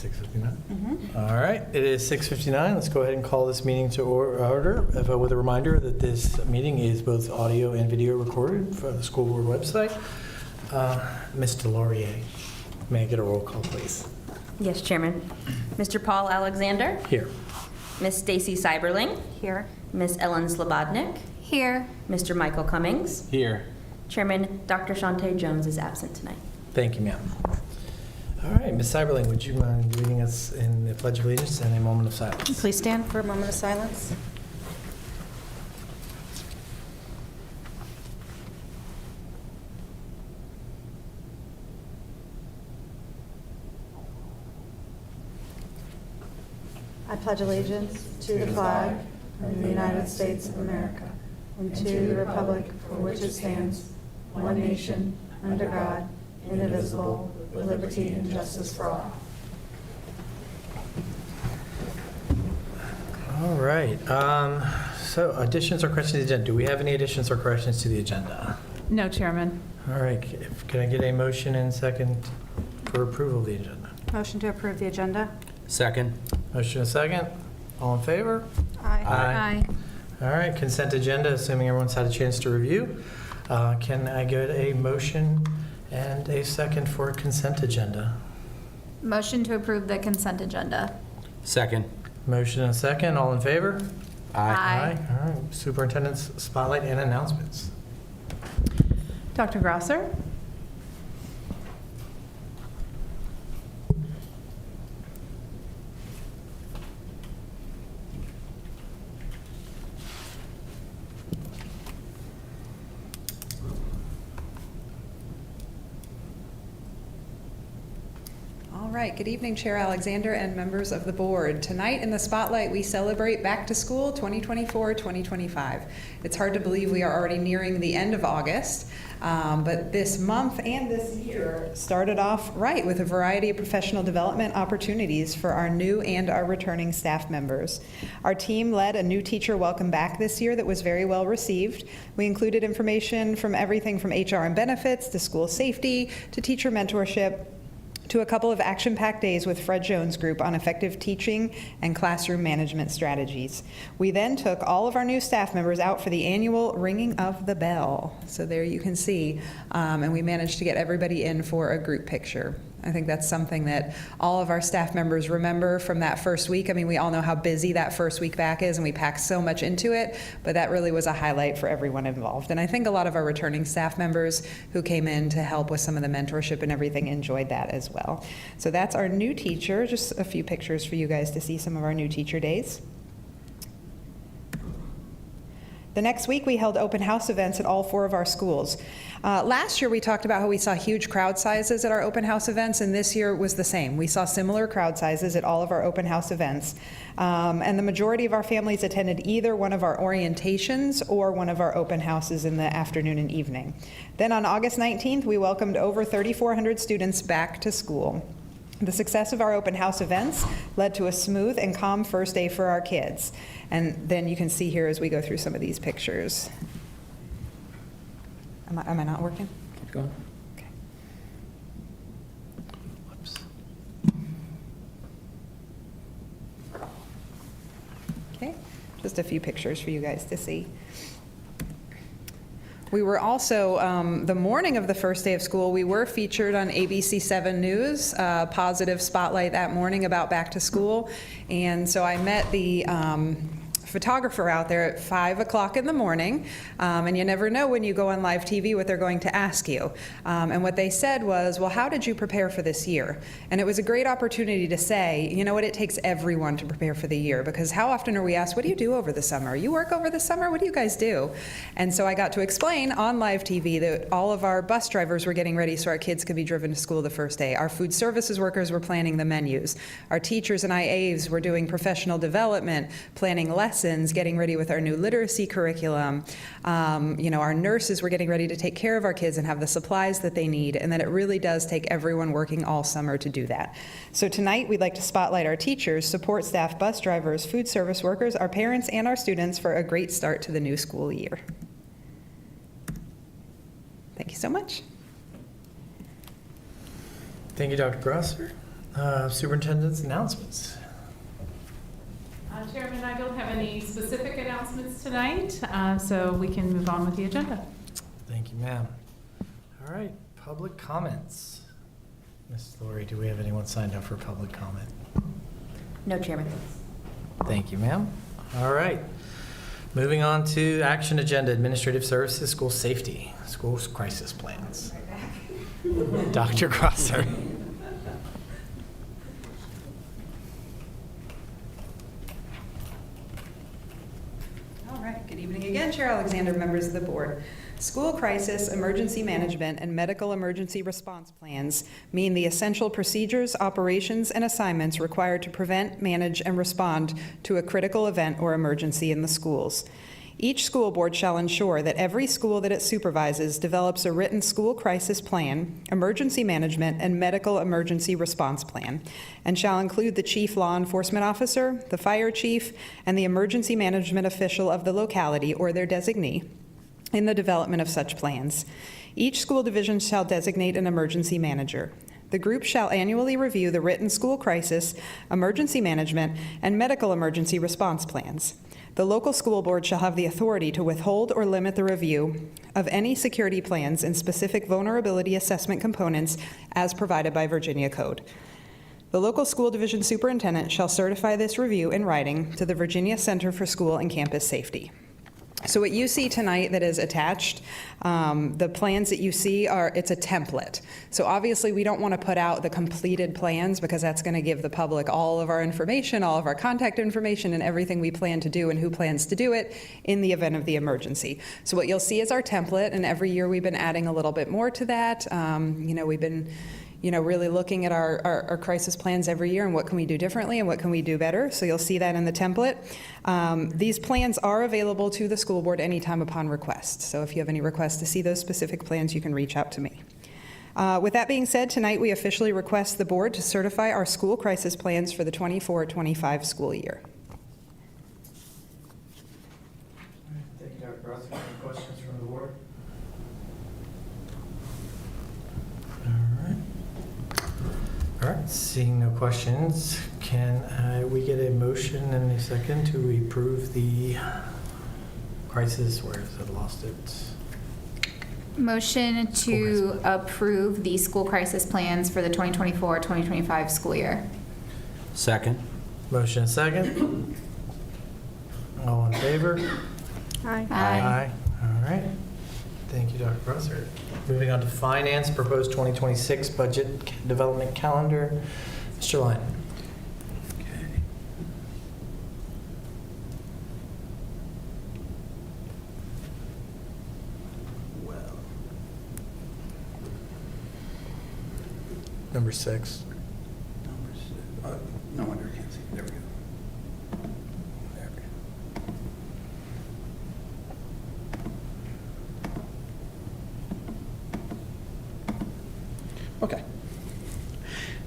6:59? All right, it is 6:59. Let's go ahead and call this meeting to order with a reminder that this meeting is both audio and video recorded for the school board website. Ms. Delorier, may I get a roll call, please? Yes, Chairman. Mr. Paul Alexander, Here. Miss Stacy Seiberling, Here. Miss Ellen Slobodnik, Here. Mr. Michael Cummings. Here. Chairman, Dr. Shantae Jones is absent tonight. Thank you, ma'am. All right, Ms. Seiberling, would you mind leading us in the Pledge of Allegiance and a moment of silence? Please stand for a moment of silence. I pledge allegiance to the flag of the United States of America and to the republic for which it stands, one nation, under God, indivisible, with liberty and justice for all. All right, so additions or corrections to the agenda. Do we have any additions or corrections to the agenda? No, Chairman. All right, can I get a motion and second for approval of the agenda? Motion to approve the agenda. Second. Motion and second. All in favor? Aye. All right, consent agenda, assuming everyone's had a chance to review. Can I get a motion and a second for consent agenda? Motion to approve the consent agenda. Second. Motion and second. All in favor? Aye. All right, superintendent's spotlight and announcements. Dr. Grosser? All right, good evening, Chair Alexander and members of the board. Tonight in the Spotlight, we celebrate Back to School 2024-2025. It's hard to believe we are already nearing the end of August, but this month and this year started off right with a variety of professional development opportunities for our new and our returning staff members. Our team led a new teacher welcome back this year that was very well received. We included information from everything from HR and benefits to school safety to teacher mentorship, to a couple of action-packed days with Fred Jones Group on effective teaching and classroom management strategies. We then took all of our new staff members out for the annual ringing of the bell. So there you can see, and we managed to get everybody in for a group picture. I think that's something that all of our staff members remember from that first week. I mean, we all know how busy that first week back is, and we packed so much into it, but that really was a highlight for everyone involved. And I think a lot of our returning staff members who came in to help with some of the mentorship and everything enjoyed that as well. So that's our new teacher. Just a few pictures for you guys to see some of our new teacher days. The next week, we held open house events at all 4 of our schools. Last year, we talked about how we saw huge crowd sizes at our open house events, and this year was the same. We saw similar crowd sizes at all of our open house events, and the majority of our families attended either one of our orientations or one of our open houses in the afternoon and evening. Then on August 19th, we welcomed over 3,400 students back to school. The success of our open house events led to a smooth and calm first day for our kids. And then you can see here as we go through some of these pictures. Am I not working? Keep going. Okay. Whoops. Okay, just a few pictures for you guys to see. We were also, the morning of the first day of school, we were featured on ABC 7 News, positive spotlight that morning about back to school. And so I met the photographer out there at 5 o'clock in the morning, and you never know when you go on live TV what they're going to ask you. And what they said was, well, how did you prepare for this year? And it was a great opportunity to say, you know what, it takes everyone to prepare for the year, because how often are we asked, what do you do over the summer? You work over the summer? What do you guys do? And so I got to explain on live TV that all of our bus drivers were getting ready so our kids could be driven to school the first day. Our food services workers were planning the menus. Our teachers and IAs were doing professional development, planning lessons, getting ready with our new literacy curriculum. Our nurses were getting ready to take care of our kids and have the supplies that they need, and that it really does take everyone working all summer to do that. So tonight, we'd like to spotlight our teachers, support staff, bus drivers, food service workers, our parents, and our students for a great start to the new school year. Thank you so much. Thank you, Dr. Grosser. Superintendent's announcements. Chairman, I don't have any specific announcements tonight, so we can move on with the agenda. Thank you, ma'am. All right, public comments. Ms. Laurie, do we have anyone signed up for public comment? No, Chairman. Thank you, ma'am. All right. Moving on to action agenda, administrative services, school safety, school crisis plans. Dr. Grosser. All right, good evening again, Chair Alexander, members of the board. School crisis, emergency management, and medical emergency response plans mean the essential procedures, operations, and assignments required to prevent, manage, and respond to a critical event or emergency in the schools. Each school board shall ensure that every school that it supervises develops a written school crisis plan, emergency management, and medical emergency response plan, and shall include the chief law enforcement officer, the fire chief, and the emergency management official of the locality or their designee in the development of such plans. Each school division shall designate an emergency manager. The group shall annually review the written school crisis, emergency management, and medical emergency response plans. The local school board shall have the authority to withhold or limit the review of any security plans and specific vulnerability assessment components as provided by Virginia Code. The local school division superintendent shall certify this review in writing to the Virginia Center for School and Campus Safety. So what you see tonight that is attached, the plans that you see it's a template. So obviously we don't want to put out the completed plans because that's going to give the public all of our information, all of our contact information, and everything we plan to do and who plans to do it in the event of the emergency. So what you'll see is our template, and every year we've been adding a little bit more to that. We've been really looking at our crisis plans every year and what can we do differently and what can we do better. So you'll see that in the template. These plans are available to the school board anytime upon request. So if you have any requests to see those specific plans, you can reach out to me. With that being said, tonight we officially request the board to certify our school crisis plans for the 24-25 school year. Thank you, Dr. Grosser. Any questions from the board? All right, seeing no questions, can we get a motion and a second to approve the crisis, where is it, lost it? Motion to approve the school crisis plans for the 2024-2025 school year. Second. Motion and second. All in favor? Aye. Aye. All right. Thank you, Dr. Grosser. Moving on to finance, proposed 2026 budget development calendar. Mr. Lyon. Number 6. No wonder I can't see. There we go. There we go. Okay.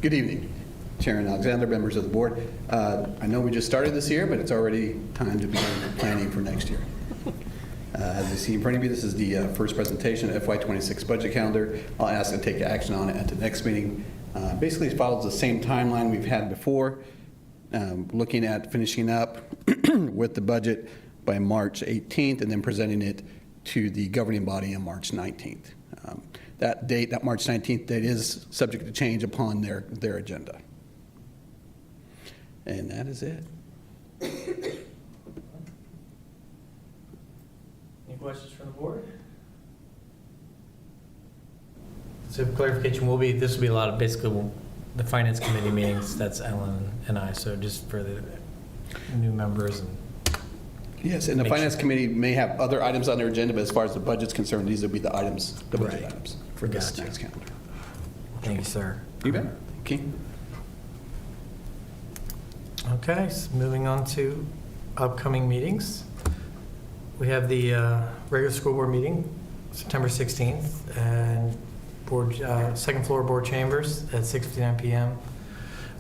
Good evening, Chairman Alexander, members of the board. I know we just started this year, but it's already time to begin planning for next year. As you see in front of you, this is the first presentation of FY26 budget calendar. I'll ask to take action on it at the next meeting. Basically, it follows the same timeline we've had before, looking at finishing up with the budget by March 18th and then presenting it to the governing body on March 19th. That date, that March 19th date, is subject to change upon their agenda. And that is it. Any questions from the board? So clarification, this will be a lot of basically the finance committee meetings. That's Ellen and I. So just for the new members. Yes, and the finance committee may have other items on their agenda, but as far as the budget's concerned, these will be the items, the budget Right. items for this Gotcha. next calendar. Thank you, sir. You bet. Okay. Okay, so moving on to upcoming meetings. We have the regular school board meeting, September 16th, and second floor board chambers at 6:59 p.m.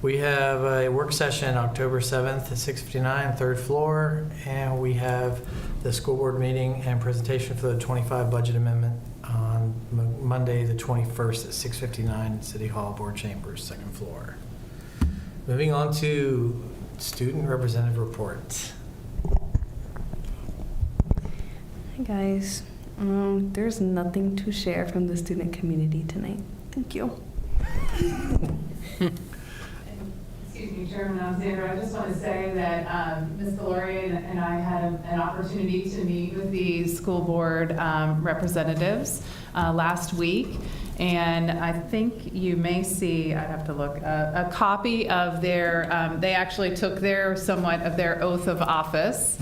We have a work session October 7th at 6:59, third floor, and we have the school board meeting and presentation for the 25 budget amendment on Monday, the 21st at 6:59 in City Hall board chambers, second floor. Moving on to student representative reports. Hi guys, there's nothing to share from the student community tonight. Thank you. Excuse me, Chairman Alexander, I just want to say that Ms. Delorier and I had an opportunity to meet with the school board representatives last week. And I think you may see, I'd have to look, a copy of their, they actually took somewhat of their oath of office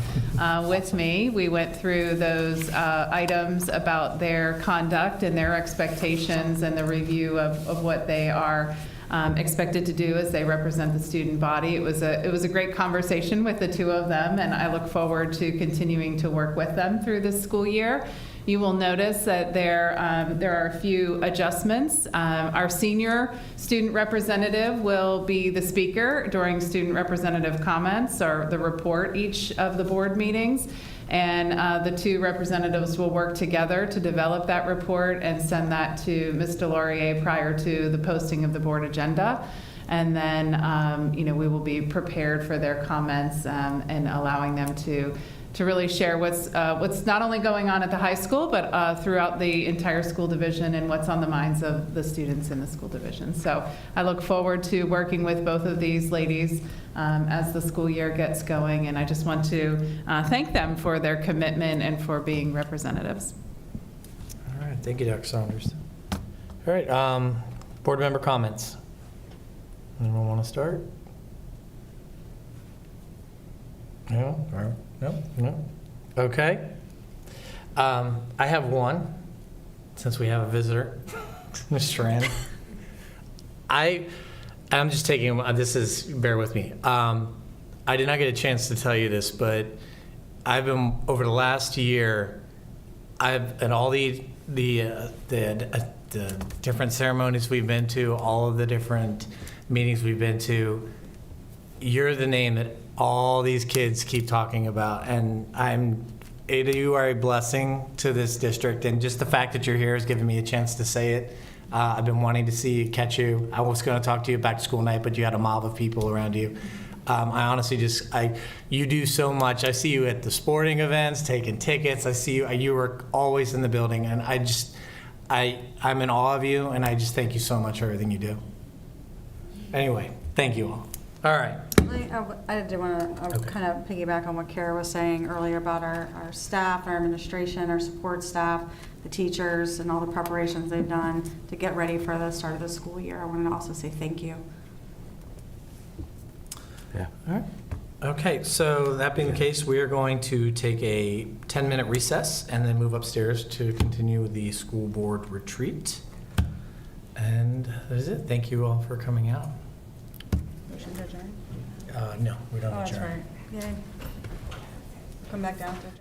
with me. We went through those items about their conduct and their expectations and the review of what they are expected to do as they represent the student body. It was a great conversation with the two of them, and I look forward to continuing to work with them through this school year. You will notice that there are a few adjustments. Our senior student representative will be the speaker during student representative comments or the report each of the board meetings. And the two representatives will work together to develop that report and send that to Ms. Delorier prior to the posting of the board agenda. And then, we will be prepared for their comments and allowing them to really share what's not only going on at the high school, but throughout the entire school division and what's on the minds of the students in the school division. So I look forward to working with both of these ladies as the school year gets going. And I just want to thank them for their commitment and for being representatives. All right, thank you, Dr. Saunders. All right, board member comments. Anyone want to start? No? No? Okay. I have one, since we have a visitor, Ms. Strand. I'm just taking, bear with me. I did not get a chance to tell you this, but I've been, over the last year, at all the different ceremonies we've been to, all of the different meetings we've been to, you're the name that all these kids keep talking about, and you are a blessing to this district, and just the fact that you're here has given me a chance to say it. I've been wanting to see you, catch you. I was going to talk to you back to school night, but you had a mob of people around you. I honestly you do so much. I see you at the sporting events, taking tickets. I see you were always in the building, and I'm in awe of you, and I just thank you so much for everything you do. Anyway, thank you all. All right. I did want to kind of piggyback on what Kara was saying earlier about our staff, our administration, our support staff, the teachers, and all the preparations they've done to get ready for the start of the school year. I wanted to also say thank you. Yeah. All right. Okay, so that being the case, we are going to take a 10-minute recess and then move upstairs to continue the school board retreat. And that is it. Thank you all for coming out. Motion to adjourn. No, we don't Oh, that's adjourn. right. Yay. Come back down to adjourn.